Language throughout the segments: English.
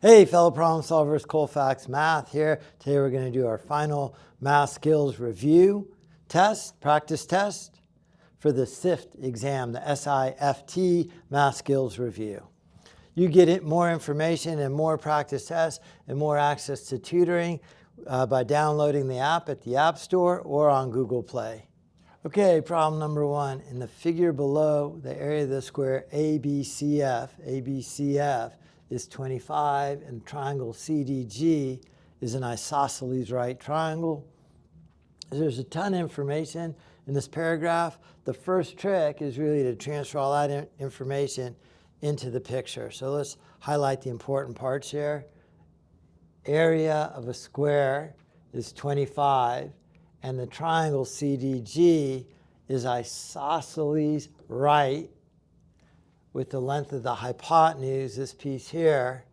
Hey, fellow problem solvers, Colfax Math here. Today we're going to do our final math skills review test, practice test for the SIFT exam, the SIFT Math Skills Review. You get more information and more practice tests and more access to tutoring by downloading the app at the App Store or on Google Play. Okay, problem number 1. In the figure below, the area of the square ABCF is 25, and triangle CDG is an isosceles right triangle. There's a ton of information in this paragraph. The first trick is really to transfer all that information into the picture. So let's highlight the important parts here. Area of a square is 25, and the triangle CDG is isosceles right, with the length of the hypotenuse, this piece here,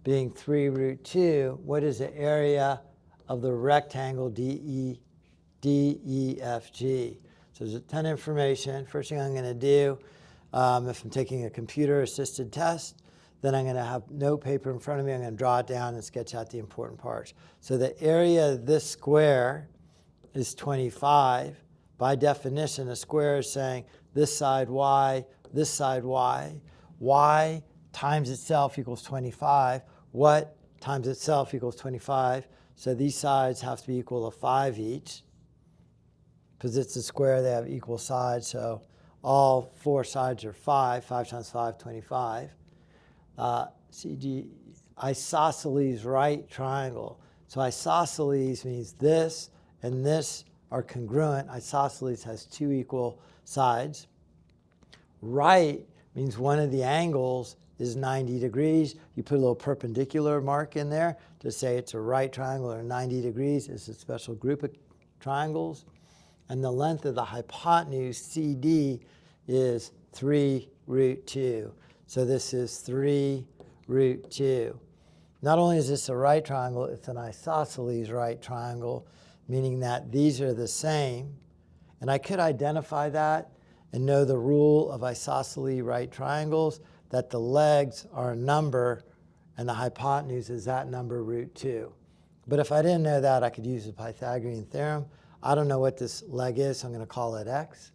being 3 root 2. What is the area of the rectangle DEFG? So there's a ton of information. First thing I'm going to do, if I'm taking a computer-assisted test, then I'm going to have note paper in front of me. I'm going to draw it down and sketch out the important parts. So the area of this square is 25. By definition, a square is saying this side y, this side y. Y times itself equals 25. What times itself equals 25? So these sides have to be equal to 5 each. Because it's a square, they have equal sides. So all 4 sides are 5. 5 times 5, 25. CG, isosceles right triangle. So isosceles means this and this are congruent. Isosceles has 2 equal sides. Right means one of the angles is 90 degrees. You put a little perpendicular mark in there to say it's a right triangle or 90 degrees. It's a special group of triangles. And the length of the hypotenuse, CD, is 3 root 2. So this is 3 root 2. Not only is this a right triangle, it's an isosceles right triangle, meaning that these are the same. And I could identify that and know the rule of isosceles right triangles, that the legs are a number and the hypotenuse is that number root 2. But if I didn't know that, I could use the Pythagorean theorem. I don't know what this leg is, so I'm going to call it x.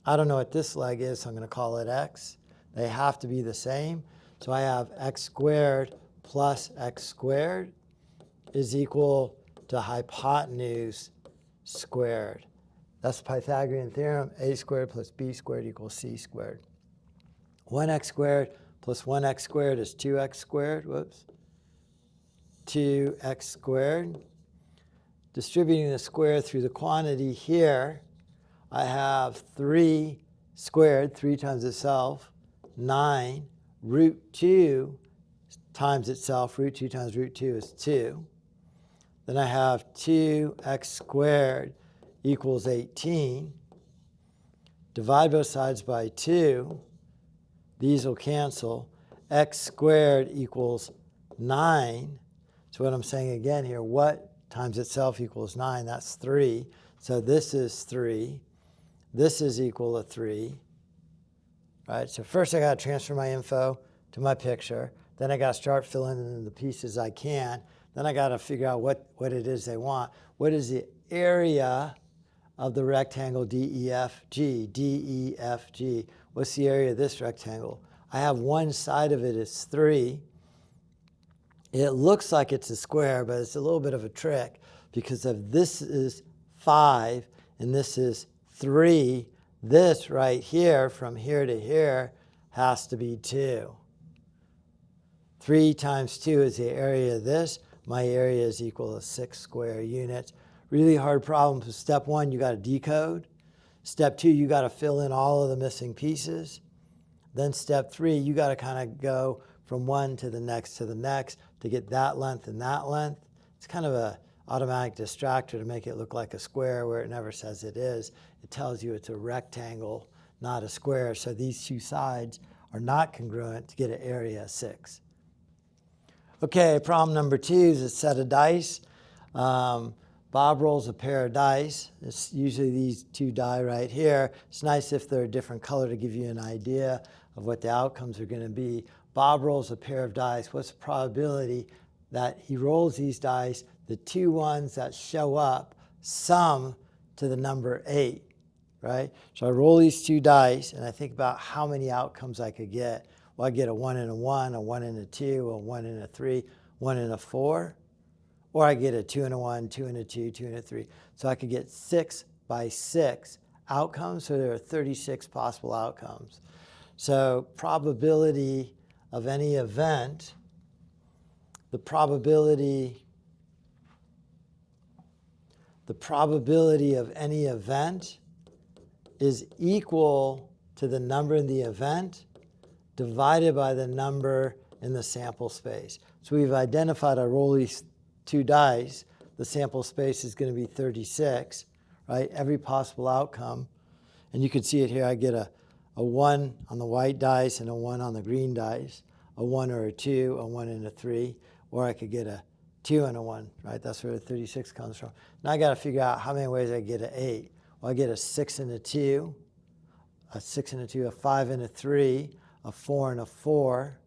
I don't know what this leg is, so I'm going to call it x. They have to be the same. So I have x squared plus x squared is equal to hypotenuse squared. That's the Pythagorean theorem. A squared plus b squared equals c squared. 1x squared plus 1x squared is 2x squared. Whoops. 2x squared. Distributing the square through the quantity here, I have 3 squared, 3 times itself, 9. Root 2 times itself, root 2 times root 2 is 2. Then I have 2x squared equals 18. Divide both sides by 2. These will cancel. X squared equals 9. So what I'm saying again here, what times itself equals 9? That's 3. So this is 3. This is equal to 3. Right? So first I got to transfer my info to my picture. Then I got to start filling in the pieces I can. Then I got to figure out what it is they want. What is the area of the rectangle DEFG? DEFG. What's the area of this rectangle? I have one side of it is 3. It looks like it's a square, but it's a little bit of a trick because if this is 5 and this is 3, this right here from here to here has to be 2. 3 times 2 is the area of this. My area is equal to 6 square units. Really hard problem. So step 1, you got to decode. Step 2, you got to fill in all of the missing pieces. Then step 3, you got to kind of go from one to the next to get that length and that length. It's kind of an automatic distractor to make it look like a square where it never says it is. It tells you it's a rectangle, not a square. So these 2 sides are not congruent to get an area of 6. Okay, problem number 2 is a set of dice. Bob rolls a pair of dice. It's usually these 2 die right here. It's nice if they're a different color to give you an idea of what the outcomes are going to be. Bob rolls a pair of dice. What's the probability that he rolls these dice, the two ones that show up sum to the number 8, right? So I roll these two dice, and I think about how many outcomes I could get. Well, I get a 1 and a 1, a 1 and a 2, a 1 and a 3, 1 and a 4. Or I get a 2 and a 1, 2 and a 2, 2 and a 3. So I could get 6 by 6 outcomes. So there are 36 possible outcomes. So probability of any event, the probability of any event is equal to the number in the event divided by the number in the sample space. So we've identified, I roll these two dice, the sample space is going to be 36, right? Every possible outcome. And you can see it here. I get a 1 on the white dice and a 1 on the green dice, a 1 or a 2, a 1 and a 3, or I could get a 2 and a 1, right? That's where the 36 comes from. Now I got to figure out how many ways I get an 8. Well, I get a 6 and a 2, a 6 and a 2, a 5 and a 3, a 4 and a 4,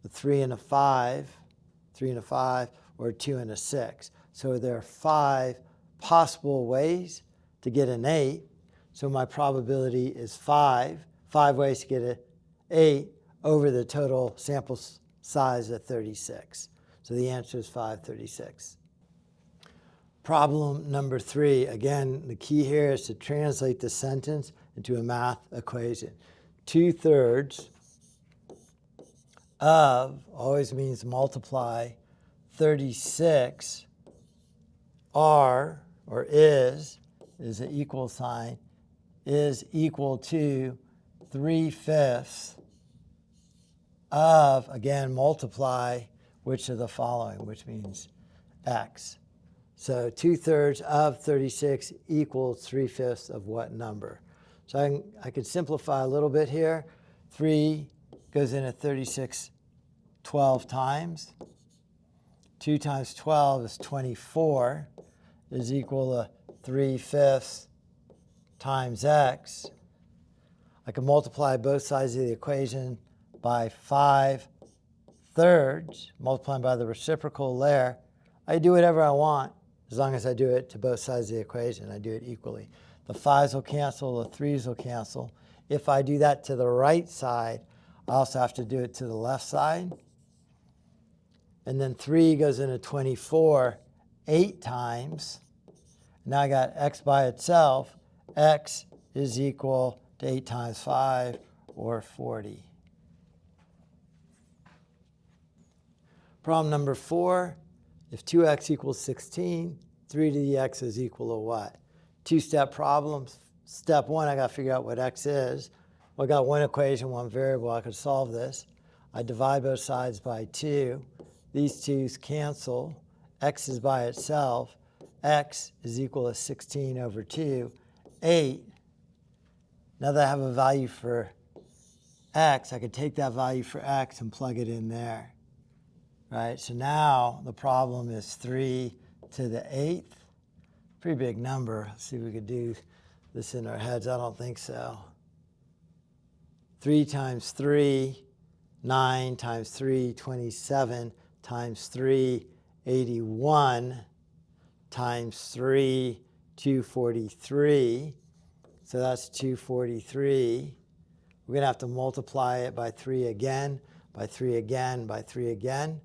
a 3 and a 5, 3 and a 5, or a 2 and a 6. So there are 5 possible ways to get an 8. So my probability is 5 ways to get an 8 over the total sample size of 36. So the answer is 536. Problem number 3. Again, the key here is to translate the sentence into a math equation. 2/3 of always means multiply 36 are, or is an equal sign, is equal to 3/5 of, again, multiply which of the following, which means x. So 2/3 of 36 equals 3/5 of what number? So I could simplify a little bit here. 3 goes into 36 12 times. 2 times 12 is 24, is equal to 3/5 times x. I can multiply both sides of the equation by 5/3, multiplying by the reciprocal there. I do whatever I want as long as I do it to both sides of the equation. I do it equally. The 5's will cancel, the 3's will cancel. If I do that to the right side, I also have to do it to the left side. And then 3 goes into 24 8 times. Now I got x by itself. X is equal to 8 times 5, or 40. Problem number 4. If 2x equals 16, 3 to the x is equal to what? Two-step problems. Step 1, I got to figure out what x is. Well, I got one equation, one variable. I could solve this. I divide both sides by 2. These 2's cancel. X is by itself. X is equal to 16 over 2, 8. Now that I have a value for x, I could take that value for x and plug it in there. Right? So now the problem is 3 to the 8th. Pretty big number. Let's see if we could do this in our heads. I don't think so. 3 times 3, 9 times 3, 27 times 3, 81 times 3, 243. So that's 243. We're going to have to multiply it by 3 again, by 3 again, by 3 again.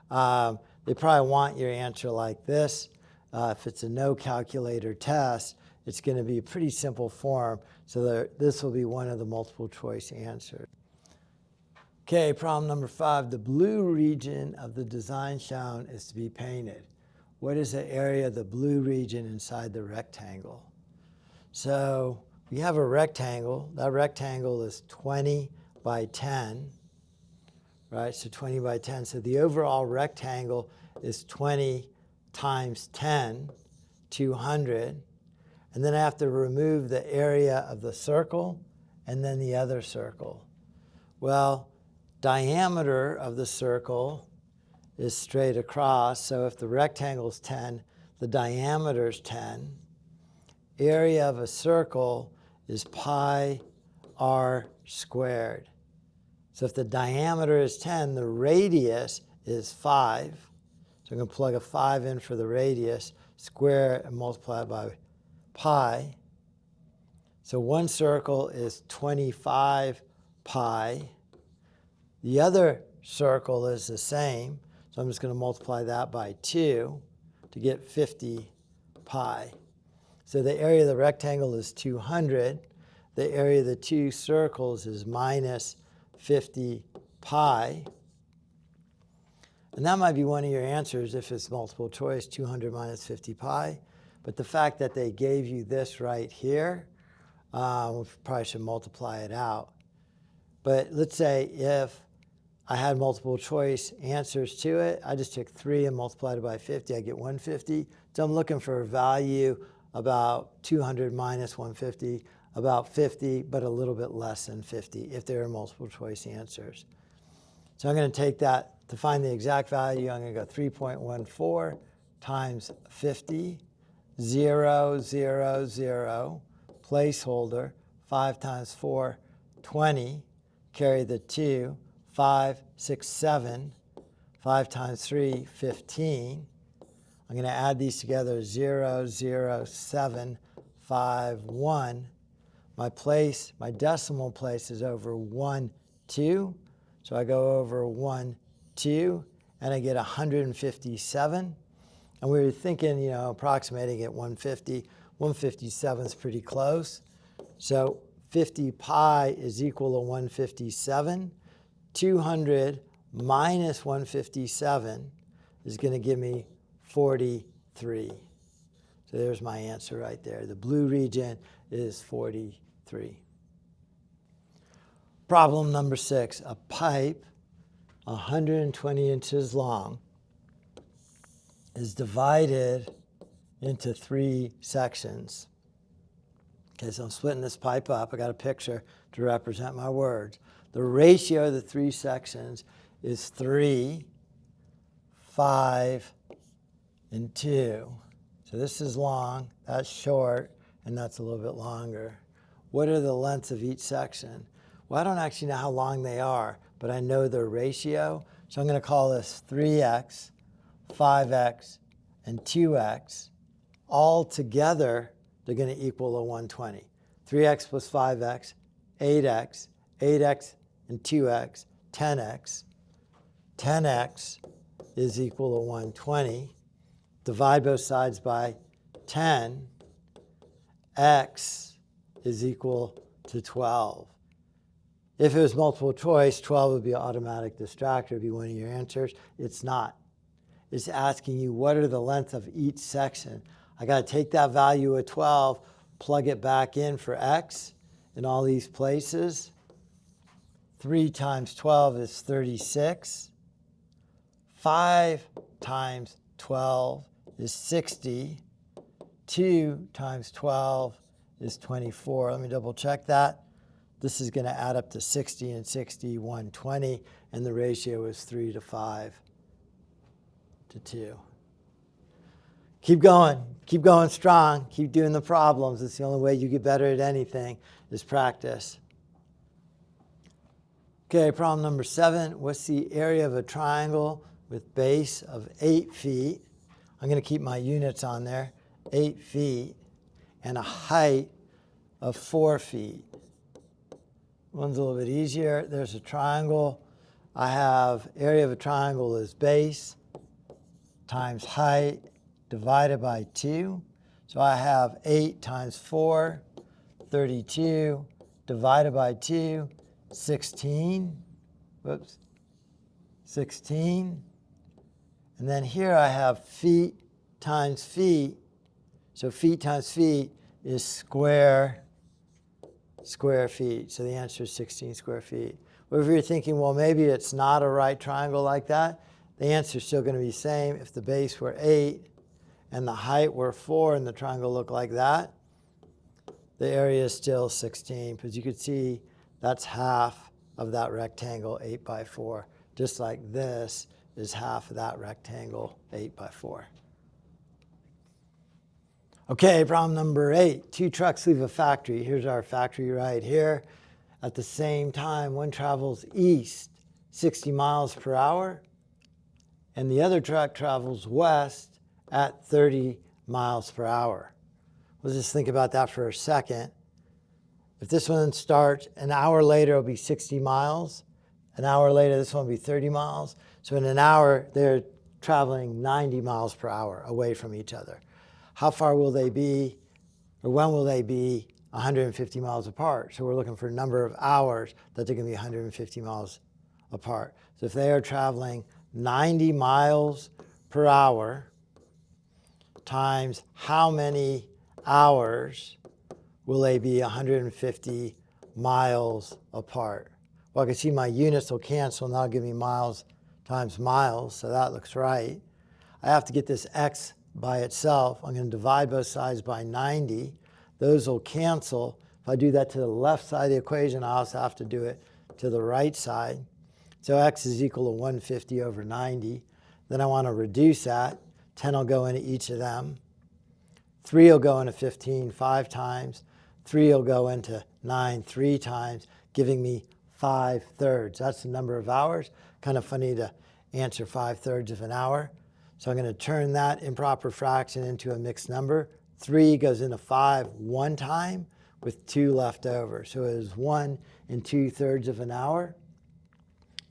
They probably want your answer like this. If it's a no calculator test, it's going to be a pretty simple form. So this will be one of the multiple choice answers. Okay, problem number 5. The blue region of the design shown is to be painted. What is the area of the blue region inside the rectangle? So we have a rectangle. That rectangle is 20 by 10. Right, so 20 by 10. So the overall rectangle is 20 times 10, 200. And then I have to remove the area of the circle and then the other circle. Well, diameter of the circle is straight across. So if the rectangle is 10, the diameter is 10. Area of a circle is pi r squared. So if the diameter is 10, the radius is 5. So I'm going to plug a 5 in for the radius, square it, and multiply it by pi. So one circle is 25 pi. The other circle is the same, so I'm just going to multiply that by 2 to get 50 pi. So the area of the rectangle is 200. The area of the two circles is minus 50 pi. And that might be one of your answers if it's multiple choice, 200 minus 50 pi. But the fact that they gave you this right here, we probably should multiply it out. But let's say if I had multiple choice answers to it, I just took 3 and multiplied it by 50, I get 150. So I'm looking for a value about 200 minus 150, about 50, but a little bit less than 50 if there are multiple choice answers. So I'm going to take that to find the exact value. I'm going to go 3.14 times 50, 0, 0, 0, placeholder, 5 times 4, 20, carry the 2, 5, 6, 7, 5 times 3, 15. I'm going to add these together, 0, 0, 7, 5, 1. My decimal place is over 1, 2. So I go over 1, 2, and I get 157. And we were thinking, approximating at 150. 157 is pretty close. So 50 pi is equal to 157. 200 minus 157 is going to give me 43. So there's my answer right there. The blue region is 43. Problem number 6. A pipe 120 inches long is divided into 3 sections. Okay, so I'm splitting this pipe up. I got a picture to represent my words. The ratio of the 3 sections is 3, 5, and 2. So this is long, that's short, and that's a little bit longer. What are the lengths of each section? Well, I don't actually know how long they are, but I know their ratio. So I'm going to call this 3x, 5x, and 2x. All together, they're going to equal a 120. 3x plus 5x, 8x, 8x and 2x, 10x. 10x is equal to 120. Divide both sides by 10. X is equal to 12. If it was multiple choice, 12 would be an automatic distractor, would be one of your answers. It's not. It's asking you what are the length of each section. I got to take that value of 12, plug it back in for x in all these places. 3 times 12 is 36. 5 times 12 is 60. 2 times 12 is 24. Let me double check that. This is going to add up to 60 and 60, 120, and the ratio is 3 to 5 to 2. Keep going strong, keep doing the problems. It's the only way you get better at anything is practice. Okay, problem number 7. What's the area of a triangle with base of 8 feet? I'm going to keep my units on there, 8 feet, and a height of 4 feet. One's a little bit easier. There's a triangle. I have area of a triangle is base times height divided by 2. So I have 8 times 4, 32, divided by 2, 16. Whoops. 16. And then here I have feet times feet. So feet times feet is square feet. So the answer is 16 square feet. Or if you're thinking, well, maybe it's not a right triangle like that, the answer is still going to be the same. If the base were 8 and the height were 4 and the triangle looked like that, the area is still 16. Because you could see that's half of that rectangle, 8 by 4. Just like this is half of that rectangle, 8 by 4. Okay, problem number 8. 2 trucks leave a factory. Here's our factory right here. At the same time, one travels east 60 miles per hour, and the other truck travels west at 30 miles per hour. Let's just think about that for a second. If this one starts, an hour later it'll be 60 miles. An hour later, this one will be 30 miles. So in an hour, they're traveling 90 miles per hour away from each other. How far will they be, or when will they be 150 miles apart? So we're looking for a number of hours that they're going to be 150 miles apart. So if they are traveling 90 miles per hour times how many hours will they be 150 miles apart? Well, I can see my units will cancel, and that'll give me miles times miles, so that looks right. I have to get this x by itself. I'm going to divide both sides by 90. Those will cancel. If I do that to the left side of the equation, I also have to do it to the right side. So x is equal to 150 over 90. Then I want to reduce that. 10 will go into each of them. 3 will go into 15 5 times. 3 will go into 9 3 times, giving me 5/3. That's the number of hours. Kind of funny to answer 5/3 of an hour. So I'm going to turn that improper fraction into a mixed number. 3 goes into 5 one time with 2 left over. So it is 1 2/3 of an hour.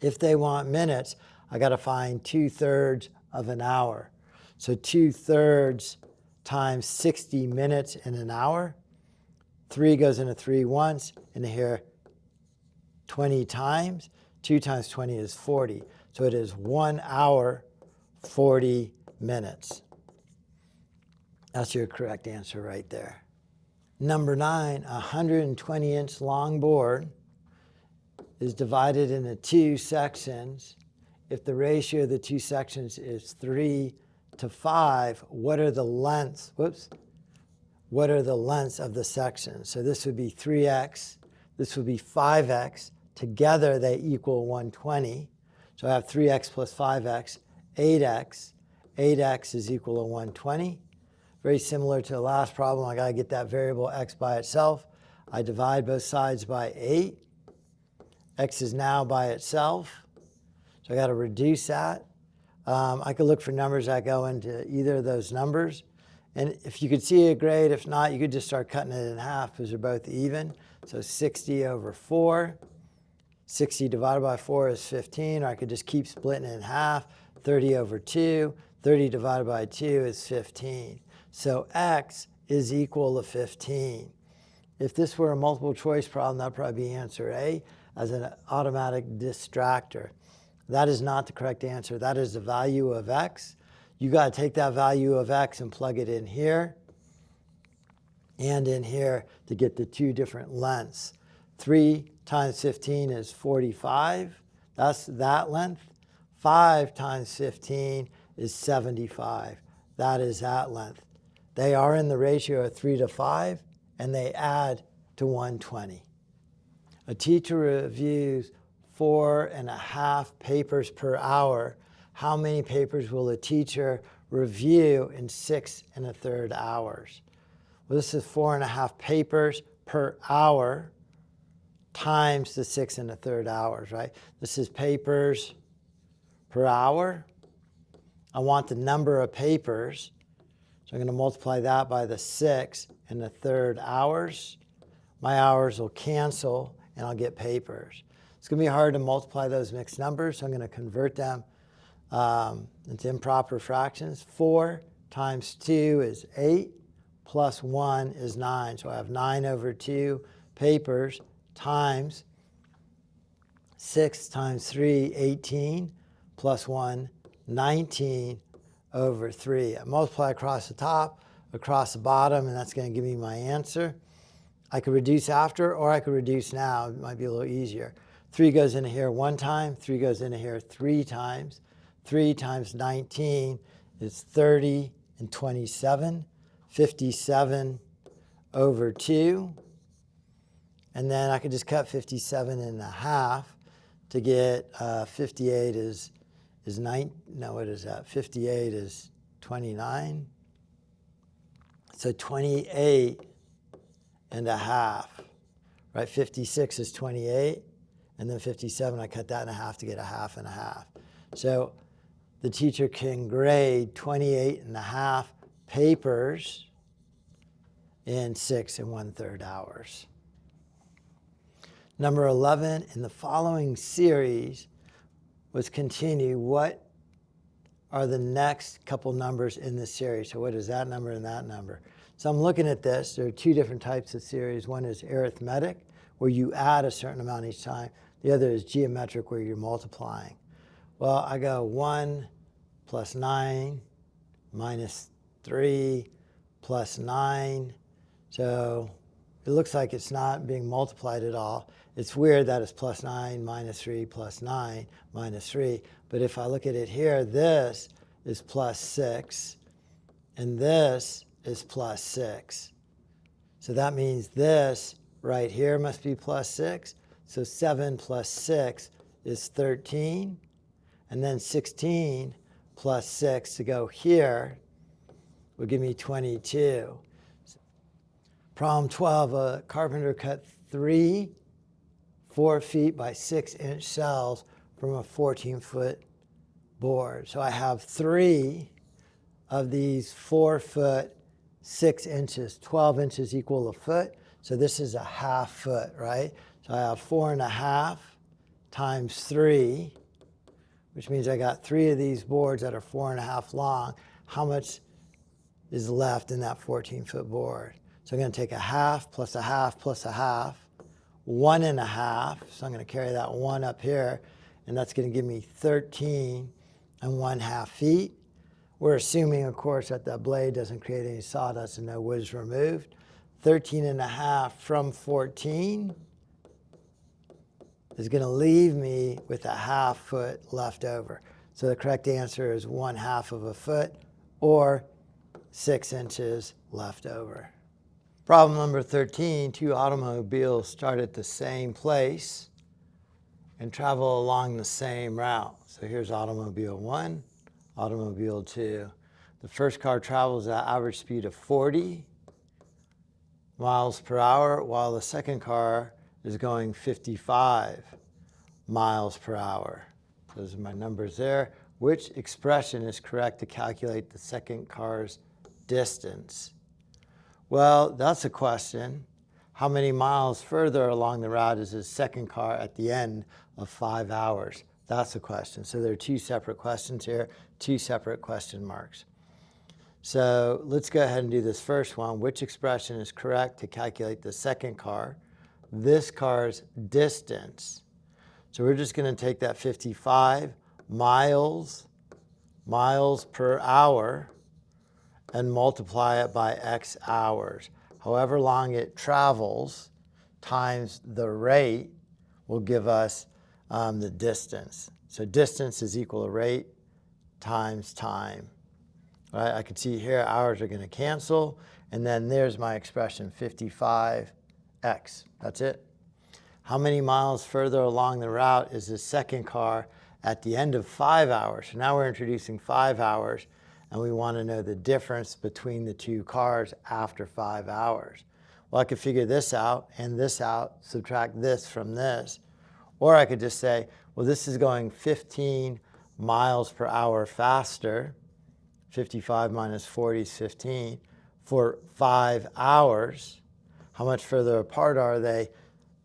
If they want minutes, I got to find 2/3 of an hour. So 2/3 times 60 minutes in an hour. 3 goes into 3 once, into here 20 times. 2 times 20 is 40. So it is 1 hour, 40 minutes. That's your correct answer right there. Number 9, a 120-inch long board is divided into 2 sections. If the ratio of the 2 sections is 3 to 5, what are the lengths? What are the lengths of the sections? So this would be 3x. This would be 5x. Together they equal 120. So I have 3x plus 5x, 8x. 8x is equal to 120. Very similar to the last problem, I got to get that variable x by itself. I divide both sides by 8. X is now by itself. So I got to reduce that. I could look for numbers that go into either of those numbers. And if you could see it, great. If not, you could just start cutting it in half because they're both even. So 60 over 4. 60 divided by 4 is 15. Or I could just keep splitting it in half. 30 over 2. 30 divided by 2 is 15. So x is equal to 15. If this were a multiple choice problem, that would probably be answer A as an automatic distractor. That is not the correct answer. That is the value of x. You got to take that value of x and plug it in here and in here to get the 2 different lengths. 3 times 15 is 45. That's that length. 5 times 15 is 75. That is that length. They are in the ratio of 3 to 5, and they add to 120. A teacher reviews 4.5 papers per hour. How many papers will a teacher review in 6 1/3 hours? Well, this is 4.5 papers per hour times the 6 1/3 hours, right? This is papers per hour. I want the number of papers. So I'm going to multiply that by the 6 1/3 hours. My hours will cancel, and I'll get papers. It's going to be hard to multiply those mixed numbers, so I'm going to convert them into improper fractions. 4 times 2 is 8, plus 1 is 9. So I have 9 over 2 papers times 6 times 3, 18, plus 1, 19 over 3. I multiply across the top, across the bottom, and that's going to give me my answer. I could reduce after, or I could reduce now. It might be a little easier. 3 goes into here 1 time. 3 goes into here 3 times. 3 times 19 is 30 and 27. 57 over 2. And then I could just cut 57 in half to get 58 is 9. No, what is that? 58 is 29. So 28 and a half right? 56 is 28, and then 57, I cut that in half to get a half and a half. So the teacher can grade 28 and a half papers in 6 1/3 hours. Number 11, in the following series was continue, what are the next couple numbers in this series? So what is that number and that number? So I'm looking at this. There are two different types of series. One is arithmetic, where you add a certain amount each time. The other is geometric, where you're multiplying. Well, I go 1 plus 9 minus 3 plus 9. So it looks like it's not being multiplied at all. It's weird that it's plus 9 minus 3 plus 9 minus 3. But if I look at it here, this is plus 6, and this is plus 6. So that means this right here must be plus 6. So 7 plus 6 is 13. And then 16 plus 6 to go here will give me 22. Problem 12, a carpenter cut 3 4-foot by 6-inch cells from a 14-foot board. So I have 3 of these 4-foot, 6 inches. 12 inches equal a foot. So this is a half foot, right? So I have 4.5 times 3, which means I got 3 of these boards that are 4.5 long. How much is left in that 14-foot board? So I'm going to take a half plus a half plus a half, 1.5. So I'm going to carry that 1 up here, and that's going to give me 13 1/2 feet. We're assuming, of course, that the blade doesn't create any sawdust and no wood is removed. 13.5 from 14 is going to leave me with a half foot left over. So the correct answer is 1/2 of a foot, or 6 inches left over. Problem number 13, 2 automobiles start at the same place and travel along the same route. So here's automobile 1, automobile 2. The first car travels at an average speed of 40 miles per hour, while the second car is going 55 miles per hour. Those are my numbers there. Which expression is correct to calculate the second car's distance? Well, that's a question. How many miles further along the route is the second car at the end of 5 hours? That's a question. So there are 2 separate questions here, 2 separate question marks. So let's go ahead and do this first one. Which expression is correct to calculate the second car, this car's distance? So we're just going to take that 55 miles per hour and multiply it by X hours. However long it travels times the rate will give us the distance. So distance is equal to rate times time. Right? I can see here hours are going to cancel, and then there's my expression 55x. That's it. How many miles further along the route is the second car at the end of 5 hours? So now we're introducing 5 hours, and we want to know the difference between the 2 cars after 5 hours. Well, I could figure this out and this out, subtract this from this. Or I could just say, well, this is going 15 miles per hour faster. 55 minus 40 is 15 for 5 hours. How much further apart are they?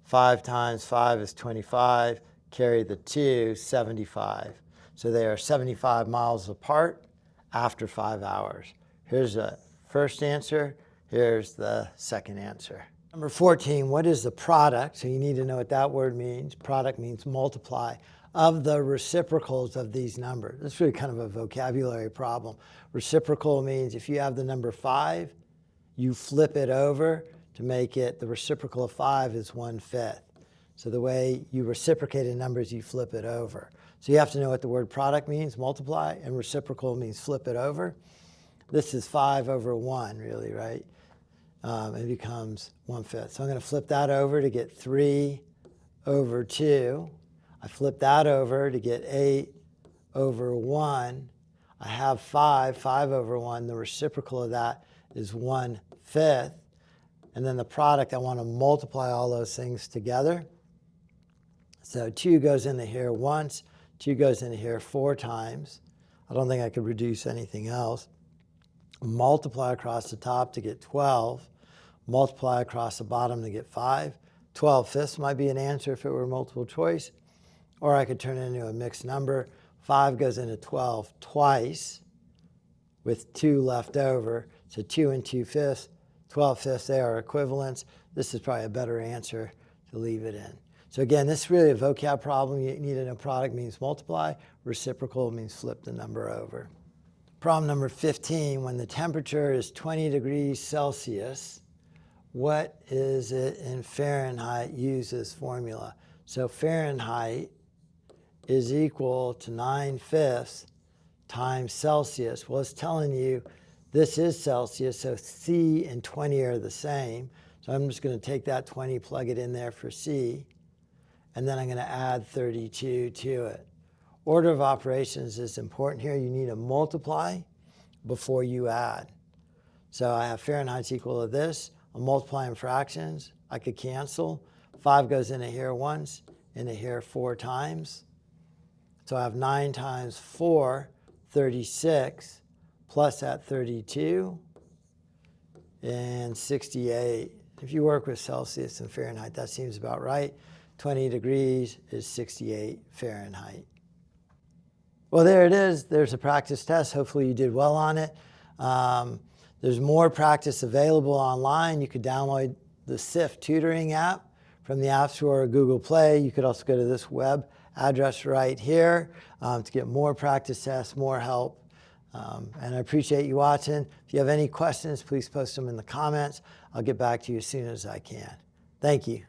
5 times 5 is 25. Carry the 2, 75. So they are 75 miles apart after 5 hours. Here's the first answer. Here's the second answer. Number 14, what is the product? So you need to know what that word means. Product means multiply of the reciprocals of these numbers. This is really kind of a vocabulary problem. Reciprocal means if you have the number 5, you flip it over to make it, the reciprocal of 5 is 1/5. So the way you reciprocate a number is you flip it over. So you have to know what the word product means, multiply, and reciprocal means flip it over. This is 5 over 1, really, right? It becomes 1/5. So I'm going to flip that over to get 3 over 2. I flip that over to get 8 over 1. I have 5 over 1. The reciprocal of that is 1/5. And then the product, I want to multiply all those things together. So 2 goes into here once, 2 goes into here 4 times. I don't think I could reduce anything else. Multiply across the top to get 12. Multiply across the bottom to get 5. 12/5 might be an answer if it were multiple choice. Or I could turn it into a mixed number. 5 goes into 12 twice with 2 left over. So 2 and 2/5. 12/5, they are equivalents. This is probably a better answer to leave it in. So again, this is really a vocab problem. You need to know product means multiply. Reciprocal means flip the number over. Problem number 15, when the temperature is 20 degrees Celsius, what is it in Fahrenheit? Use this formula. So Fahrenheit is equal to 9/5 times Celsius. Well, it's telling you this is Celsius, so C and 20 are the same. So I'm just going to take that 20, plug it in there for C, and then I'm going to add 32 to it. Order of operations is important here. You need to multiply before you add. So I have Fahrenheit's equal to this. I'm multiplying fractions. I could cancel. 5 goes into here once, into here 4 times. So I have 9 times 4, 36, plus that 32, and 68. If you work with Celsius and Fahrenheit, that seems about right. 20 degrees is 68 Fahrenheit. Well, there it is. There's a practice test. Hopefully you did well on it. There's more practice available online. You could download the SIFT tutoring app from the App Store or Google Play. You could also go to this web address right here to get more practice tests, more help. And I appreciate you watching. If you have any questions, please post them in the comments. I'll get back to you as soon as I can. Thank you.